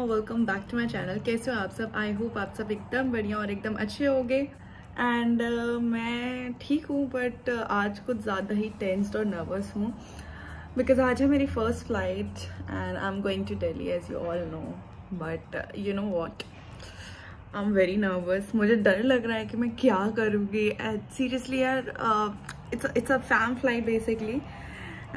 Welcome back to my channel. कैसे हो आप सब? आई होप आप सब एकदम बढ़िया और एकदम अच्छे होंगे। एंड मैं ठीक हूँ, बट आज कुछ ज़्यादा ही टेंस्ड और नर्वस हूँ बिकॉज आज है मेरी first flight and I am going to Delhi as you all know. But you know what, I am very nervous. मुझे डर लग रहा है कि मैं क्या करूँगी। सीरियसली यार, it's a fam flight basically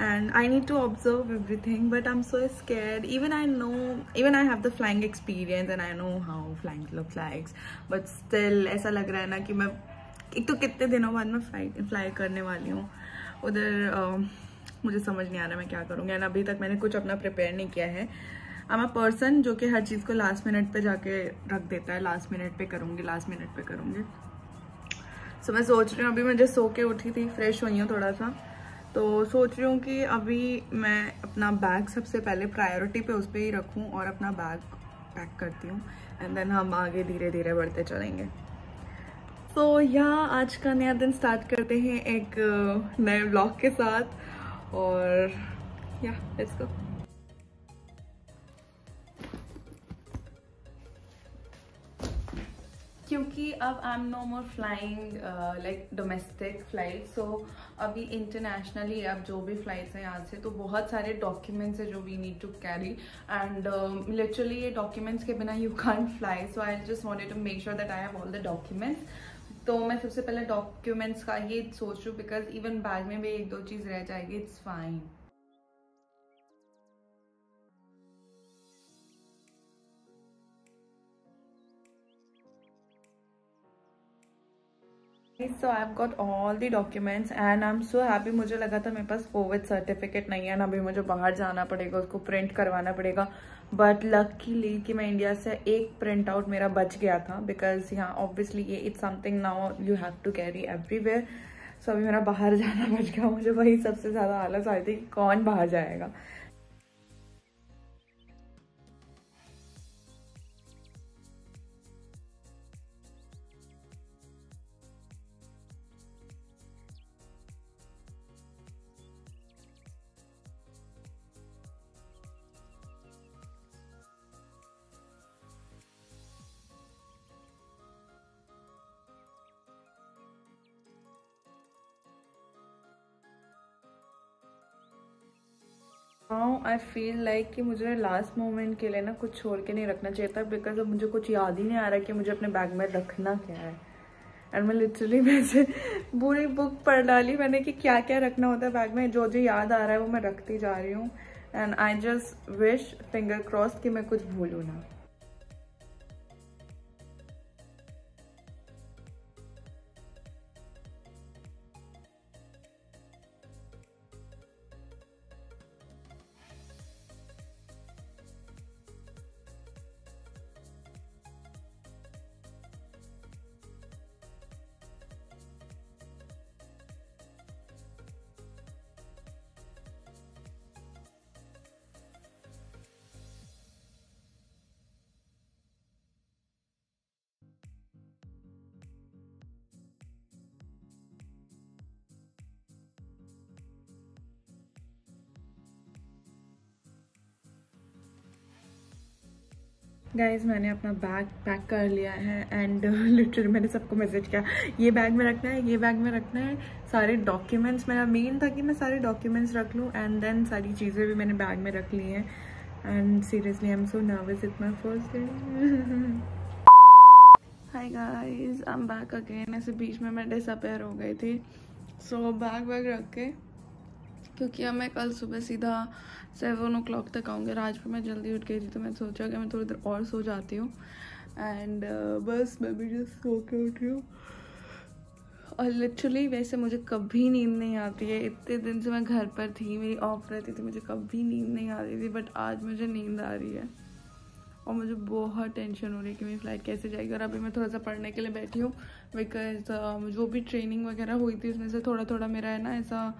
and I need to observe everything, but I'm so scared. Even I have the flying experience and I know how flying looks like, but still ऐसा लग रहा है ना कि मैं एक तो कितने दिनों बाद मैं फ्लाई करने वाली हूँ उधर। मुझे समझ नहीं आ रहा मैं क्या करूँगी एंड अभी तक मैंने कुछ अपना प्रिपेयर नहीं किया है। आई एम अ पर्सन जो कि हर चीज़ को लास्ट मिनट पे जाके रख देता है, लास्ट मिनट पे करूँगी। सो मैं सोच रही हूँ, अभी मैं जस्ट सो के उठी थी, फ्रेश हुई हूँ थोड़ा सा, तो सोच रही हूँ कि अभी मैं अपना बैग सबसे पहले प्रायोरिटी पे उस पर ही रखूँ और अपना बैग पैक करती हूँ एंड देन हम आगे धीरे धीरे बढ़ते चलेंगे। तो यहाँ आज का नया दिन स्टार्ट करते हैं एक नए व्लॉग के साथ और या लेट्स गो। क्योंकि अब I am no more flying like domestic flight, so अभी इंटरनेशनली अब जो भी फ्लाइट्स हैं यहाँ से, तो बहुत सारे डॉक्यूमेंट्स है जो we need to carry and literally ये डॉक्यूमेंट्स के बिना you can't fly. So I just wanted to make sure that I have all the documents. तो मैं सबसे पहले डॉक्यूमेंट्स का ये सोच रही हूँ बिकॉज इवन बैग में भी एक दो चीज़ रह जाएगी, it's fine. So I've got all the documents and I'm so happy। मुझे लगा था मेरे पास कोविड सर्टिफिकेट नहीं है ना, अभी मुझे बाहर जाना पड़ेगा, उसको प्रिंट करवाना पड़ेगा। बट लकीली कि मैं इंडिया से एक प्रिंट आउट मेरा बच गया था बिकॉज यहाँ ऑब्वियसली ये it's something now you have to carry everywhere. So अभी मेरा बाहर जाना बच गया। मुझे वही सबसे ज़्यादा आलस आई थी कि कौन बाहर जाएगा। नाउ आई फील लाइक कि मुझे लास्ट मोमेंट के लिए ना कुछ छोड़ के नहीं रखना चाहिए था बिकॉज अब मुझे कुछ याद ही नहीं आ रहा कि मुझे अपने बैग में रखना क्या है। एंड मैं लिटरली वैसे पूरी बुक पढ़ डाली मैंने कि क्या क्या रखना होता है बैग में। जो जो याद आ रहा है वो मैं रखती जा रही हूँ and I just wish, finger cross, कि मैं कुछ भूलूँ ना। गाइज मैंने अपना बैग पैक कर लिया है एंड लिटरली मैंने सबको मैसेज किया ये बैग में रखना है, ये बैग में रखना है। सारे डॉक्यूमेंट्स, मेरा मेन था कि मैं सारे डॉक्यूमेंट्स रख लूँ एंड देन सारी चीज़ें भी मैंने बैग में रख ली हैं। And seriously I am so nervous, it's my first day. Hi guys, I am back again. ऐसे बीच में मैं डिसअपेयर हो गई थी। सो बैग वैग रख के, क्योंकि अब मैं कल सुबह सीधा 7 o'clock तक आऊँगी। आज भी मैं जल्दी उठ गई थी तो मैं सोचा कि मैं थोड़ी देर और सो जाती हूँ एंड बस मैं भी जस्ट सो के उठी हूँ। और लिटरली वैसे मुझे कभी नींद नहीं आती है, इतने दिन से मैं घर पर थी, मेरी ऑफ रहती थी, मुझे कभी नींद नहीं आ रही थी, बट आज मुझे नींद आ रही है और मुझे बहुत टेंशन हो रही है कि मेरी फ़्लाइट कैसे जाएगी। और अभी मैं थोड़ा सा पढ़ने के लिए बैठी हूँ बिकॉज जो भी ट्रेनिंग वगैरह हुई थी उसमें से थोड़ा थोड़ा मेरा है ना ऐसा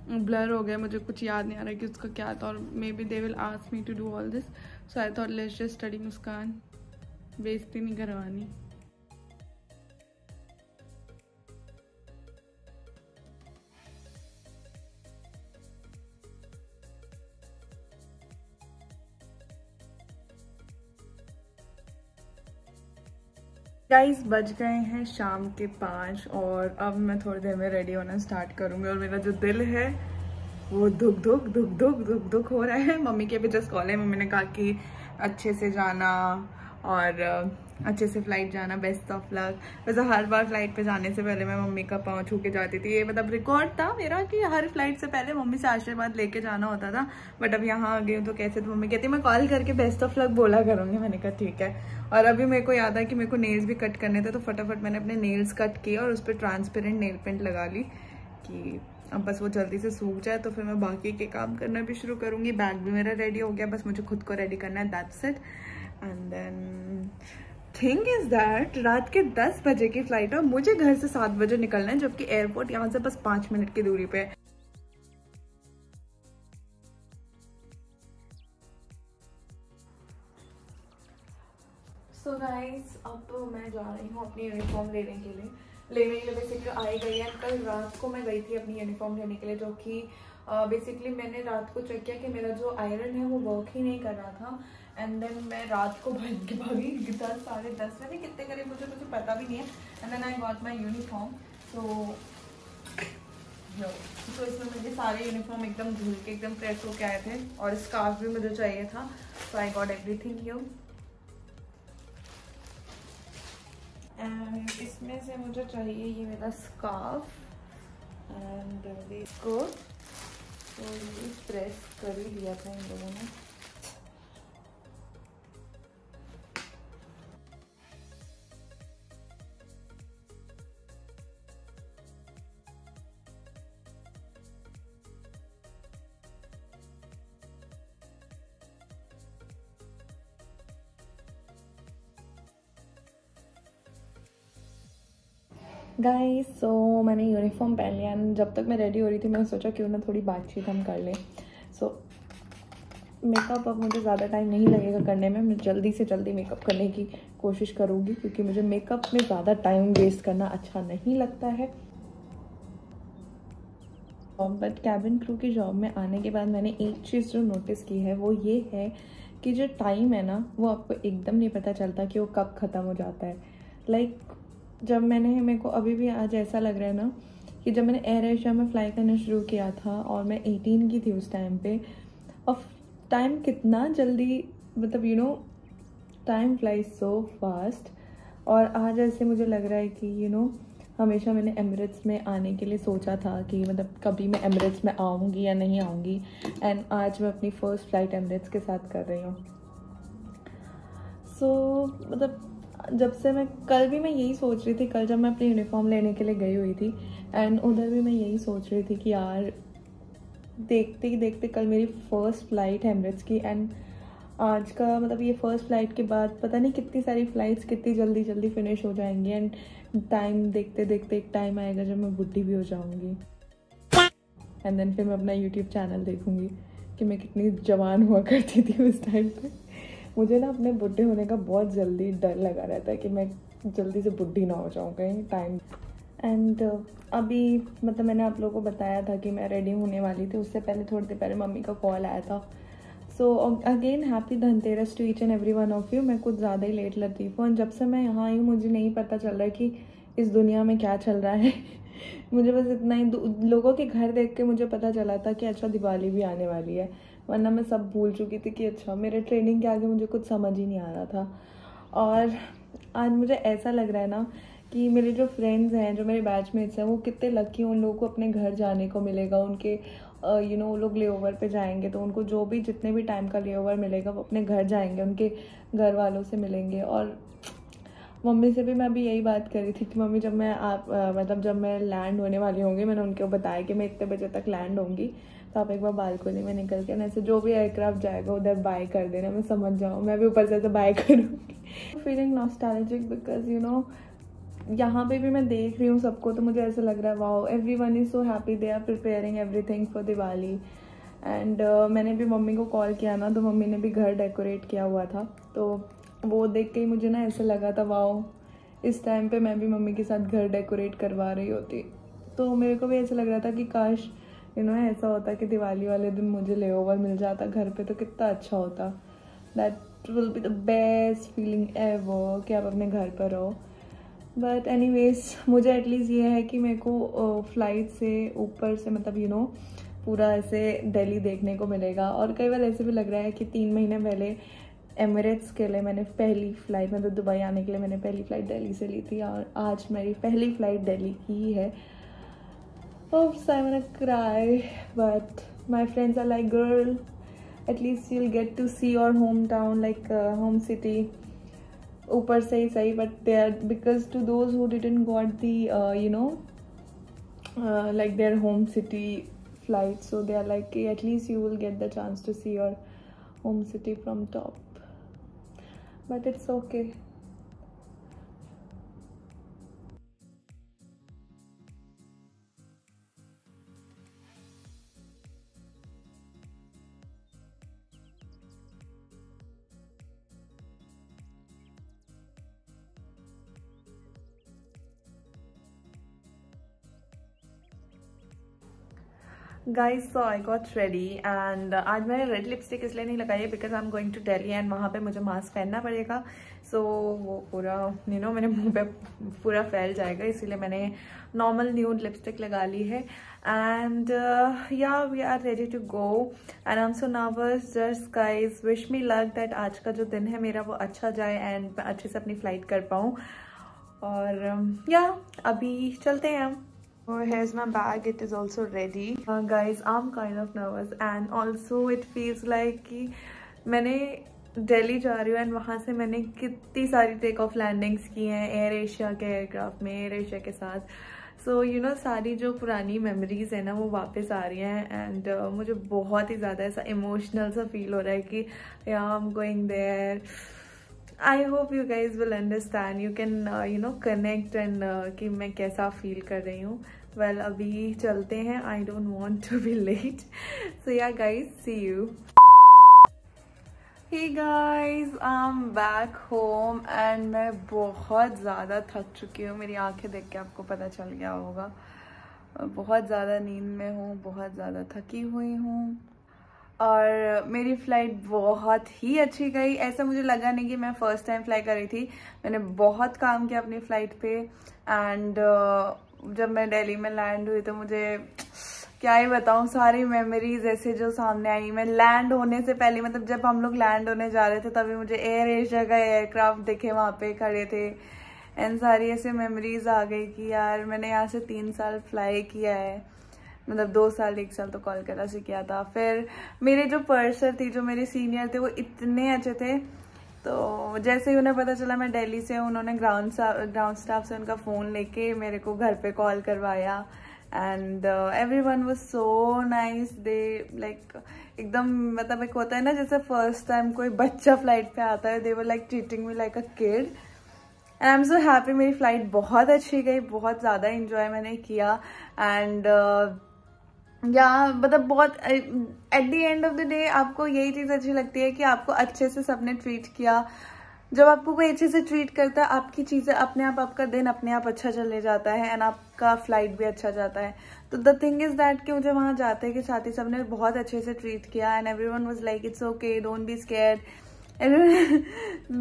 ब्लर हो गया, मुझे कुछ याद नहीं आ रहा कि उसका क्या था और maybe they will ask me to do all this. So I thought let's just study. Muskan, बेइज्जती नहीं करवानी। गाइस बज गए हैं शाम के 5 और अब मैं थोड़ी देर में रेडी होना स्टार्ट करूँगी और मेरा जो दिल है वो धुक धुक धुक धुक धुक धुक हो रहा है। मम्मी के अभी जस्ट कॉल है, मम्मी ने कहा कि अच्छे से जाना और अच्छे से फ्लाइट जाना, बेस्ट ऑफ लक। वैसे हर बार फ्लाइट पे जाने से पहले मैं मम्मी का पाँव छू के जाती थी, ये मतलब रिकॉर्ड था मेरा कि हर फ्लाइट से पहले मम्मी से आशीर्वाद लेके जाना होता था। बट अब यहाँ आ गई हूँ तो कैसे, तो मम्मी कहती मैं कॉल करके बेस्ट ऑफ लक बोला करूँगी। मैंने कहा ठीक है। और अभी मेरे को याद है कि मेरे को नेल्स भी कट करने थे, तो फटाफट मैंने अपने नेल्स कट किए और उस पर ट्रांसपेरेंट नेल पेंट लगा ली कि अब बस वो जल्दी से सूख जाए तो फिर मैं बाकी के काम करना भी शुरू करूँगी। बैग भी मेरा रेडी हो गया, बस मुझे खुद को रेडी करना है, that's it. And then thing is that रात के 10 बजे की फ्लाइट है और मुझे घर से 7 बजे निकलना है, जबकि एयरपोर्ट यहाँ से बस 5 मिनट की दूरी पे है। सो गाइस अब मैं जा रही हूँ अपनी यूनिफॉर्म लेने के लिए बेसिकली आई गई है। कल रात को मैं गई थी अपनी यूनिफॉर्म लेने के लिए, जो कि बेसिकली मैंने रात को चेक किया कि मेरा जो आयरन है वो वर्क ही नहीं कर रहा था। एंड देन मैं रात को भागी 10 साढ़े 10 बजे कितने करीब मुझे पता भी नहीं है। And then I got my uniform. तो इसमें मुझे सारे यूनिफॉर्म एकदम धुल के एकदम प्रेस होके आए थे और स्कार्फ भी मुझे चाहिए था, so I got everything here. And इसमें से मुझे चाहिए ये मेरा स्कार्फ एंड इसको तो ये प्रेस कर ही दिया था इन लोगों ने। गाइस सो मैंने यूनिफॉर्म पहन लिया एंड जब तक मैं रेडी हो रही थी मैंने सोचा क्यों ना थोड़ी बातचीत हम कर लें। सो मेकअप अब मुझे ज़्यादा टाइम नहीं लगेगा करने में, मैं जल्दी से जल्दी मेकअप करने की कोशिश करूँगी क्योंकि मुझे मेकअप में ज़्यादा टाइम वेस्ट करना अच्छा नहीं लगता है। बट कैबिन क्रू की जॉब में आने के बाद मैंने एक चीज़ जो नोटिस की है वो ये है कि जो टाइम है ना वो आपको एकदम नहीं पता चलता कि वो कब ख़त्म हो जाता है। लाइक जब मेरे को अभी भी आज ऐसा लग रहा है ना कि जब मैंने एयर एशिया में फ्लाई करना शुरू किया था और मैं 18 की थी उस टाइम पे, और टाइम कितना जल्दी मतलब टाइम फ्लाइज सो फास्ट। और आज ऐसे मुझे लग रहा है कि हमेशा मैंने एमिरेट्स में आने के लिए सोचा था कि मतलब कभी मैं एमिरेट्स में आऊँगी या नहीं आऊँगी, एंड आज मैं अपनी फ़र्स्ट फ्लाइट एमिरेट्स के साथ कर रही हूँ। सो मतलब जब से कल भी मैं यही सोच रही थी, कल जब मैं अपनी यूनिफॉर्म लेने के लिए गई हुई थी एंड उधर भी मैं यही सोच रही थी कि यार देखते ही देखते कल मेरी फ़र्स्ट फ्लाइट है एमिरेट्स की, एंड आज का मतलब ये फ़र्स्ट फ्लाइट के बाद पता नहीं कितनी सारी फ़्लाइट्स कितनी जल्दी जल्दी फिनिश हो जाएंगी। एंड टाइम देखते देखते एक टाइम आएगा जब मैं बुढ़ी भी हो जाऊँगी एंड देन फिर मैं अपना यूट्यूब चैनल देखूँगी कि मैं कितनी जवान हुआ करती थी उस टाइम पे। मुझे ना अपने बुढ़े होने का बहुत जल्दी डर लगा रहता है कि मैं जल्दी से बुढ़ी ना हो जाऊँ कहीं टाइम। एंड अभी मतलब मैंने आप लोगों को बताया था कि मैं रेडी होने वाली थी, उससे पहले थोड़ी देर पहले मम्मी का कॉल आया था। So again happy Dhanteras to each and every one of you. मैं कुछ ज़्यादा ही लेट लतीफ़ हूँ और जब से मैं यहाँ आई हूँ मुझे नहीं पता चल रहा है कि इस दुनिया में क्या चल रहा है। मुझे बस इतना ही लोगों के घर देख के मुझे पता चला था कि अच्छा दिवाली भी आने वाली है, वरना मैं सब भूल चुकी थी कि अच्छा मेरे ट्रेनिंग के आगे मुझे कुछ समझ ही नहीं आ रहा था। और आज मुझे ऐसा लग रहा है ना कि मेरे जो फ्रेंड्स हैं, जो मेरे बैचमेट्स हैं, वो कितने लकी हैं, उन लोगों को अपने घर जाने को मिलेगा। उनके वो लोग ले ओवर पर जाएंगे तो उनको जो भी जितने भी टाइम का ले ओवर मिलेगा वो अपने घर जाएंगे, उनके घर वालों से मिलेंगे। और मम्मी से भी मैं अभी यही बात कर रही थी कि मम्मी जब मैं लैंड होने वाली होंगी, मैंने उनको बताया कि मैं इतने बजे तक लैंड होंगी, तो आप एक बार बालकनी में निकल के ऐसे जो भी एयरक्राफ्ट जाएगा उधर बाय कर देना, मैं समझ जाऊँ, मैं भी ऊपर से बाय करूँगी। फीलिंग नॉस्टैल्जिक बिकॉज यहाँ पे भी मैं देख रही हूँ सबको, तो मुझे ऐसा लग रहा है wow everyone is so happy, they are preparing everything for Diwali. And मैंने भी मम्मी को कॉल किया ना तो मम्मी ने भी घर डेकोरेट किया हुआ था, तो वो देख के ही मुझे ना ऐसे लगा था वाओ इस टाइम पे मैं भी मम्मी के साथ घर डेकोरेट करवा रही होती। तो मेरे को भी ऐसा लग रहा था कि काश ऐसा होता कि दिवाली वाले दिन मुझे ले ओवर मिल जाता घर पे, तो कितना अच्छा होता। That will be the best feeling ever कि आप अपने घर पर रहो बट एनीवेज मुझे एटलीस्ट ये है कि मेरे को फ्लाइट से ऊपर से मतलब पूरा ऐसे दिल्ली देखने को मिलेगा। और कई बार ऐसे भी लग रहा है कि 3 महीने पहले एमिरेट्स के लिए मैंने पहली फ़्लाइट मतलब दुबई आने के लिए मैंने पहली फ़्लाइट दिल्ली से ली थी और आज मेरी पहली फ़्लाइट दिल्ली की ही है। Oops, I'm gonna cry, but my friends are like, girl, at least you'll get to see your hometown, like home city. ऊपर से ही सही, but they are, because to those who didn't got the like their home city flight, so they are like, at least you will get the chance to see your home city from top. But it's okay. Guys so I got ready and आज मैंने red lipstick इसलिए नहीं लगाई है because I am going to Delhi and वहाँ पे मुझे mask पहनना पड़ेगा। सो वो पूरा मेरे मुंह पे पूरा फैल जाएगा, इसीलिए मैंने नॉर्मल न्यूड लिपस्टिक लगा ली है। And yeah we are ready to go and I am so nervous. Just guys wish me luck that आज का जो दिन है मेरा वो अच्छा जाए एंड मैं अच्छे से अपनी फ्लाइट कर पाऊँ। और या अभी चलते हैं हम। Oh, here's my bag. It is also ready. Guys, I'm kind of nervous and also it feels like कि मैंने दिल्ली जा रही हूँ एंड वहाँ से मैंने कितनी सारी टेक ऑफ लैंडिंग्स की हैं एयर एशिया के एयरक्राफ्ट में, एयर एशिया के साथ। सो सारी जो पुरानी मेमोरीज है ना वो वापस आ रही हैं एंड मुझे बहुत ही ज़्यादा ऐसा इमोशनल सा फील हो रहा है कि yeah I am going there. I hope you guys will understand, you can connect and कि मैं कैसा फील कर रही हूँ। वेल अभी चलते हैं, I don't want to be late. So yeah guys see you. Hey guys I am back home and मैं बहुत ज़्यादा थक चुकी हूँ। मेरी आंखें देख के आपको पता चल गया होगा, बहुत ज़्यादा नींद में हूँ, बहुत ज़्यादा थकी हुई हूँ और मेरी फ़्लाइट बहुत ही अच्छी गई। ऐसा मुझे लगा नहीं कि मैं फ़र्स्ट टाइम फ्लाई कर रही थी, मैंने बहुत काम किया अपनी फ़्लाइट पे एंड जब मैं दिल्ली में लैंड हुई तो मुझे क्या ही बताऊँ, सारी मेमोरीज ऐसे जो सामने आई। मैं लैंड होने से पहले मतलब जब हम लोग लैंड होने जा रहे थे तभी मुझे एयर एशिया का एयरक्राफ्ट दिखे, वहाँ पे खड़े थे एंड सारी ऐसे मेमोरीज आ गई कि यार मैंने यहाँ से 3 साल फ्लाई किया है, मतलब 2 साल 1 साल तो कोलकाता से किया था। फिर मेरे जो पर्सर थी, जो मेरे सीनियर थे, वो इतने अच्छे थे। तो जैसे ही उन्हें पता चला मैं दिल्ली से, उन्होंने ग्राउंड स्टाफ से उनका फ़ोन लेके मेरे को घर पे कॉल करवाया and everyone was so nice. They like एकदम मतलब एक होता है ना जैसे फर्स्ट टाइम कोई बच्चा फ्लाइट पे आता है, they were like treating me like a kid and I am so happy. मेरी फ़्लाइट बहुत अच्छी गई, बहुत ज़्यादा इंजॉय मैंने किया एंड या मतलब बहुत at the end of the day आपको यही चीज़ अच्छी लगती है कि आपको अच्छे से सबने ट्रीट किया। जब आपको कोई अच्छे से ट्रीट करता है आपकी चीज़ें अपने आप, आपका दिन अपने आप अच्छा चले जाता है एंड आपका फ्लाइट भी अच्छा जाता है। तो द थिंग इज़ दैट कि मुझे वहाँ जाते के साथ ही सबने बहुत अच्छे से ट्रीट किया and everyone was like it's okay, don't be scared,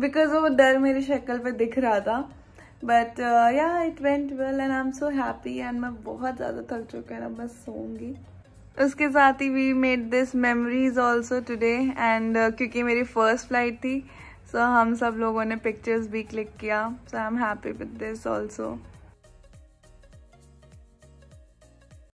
because वो डर मेरी शक्ल पे दिख रहा था। बट या it went well and I am so happy and मैं बहुत ज़्यादा थक चुकी हूँ, बस सोऊंगी। उसके साथ ही we made this memories also today and क्योंकि मेरी फर्स्ट फ्लाइट थी सो हम सब लोगों ने पिक्चर्स भी क्लिक किया, so I am happy with this also.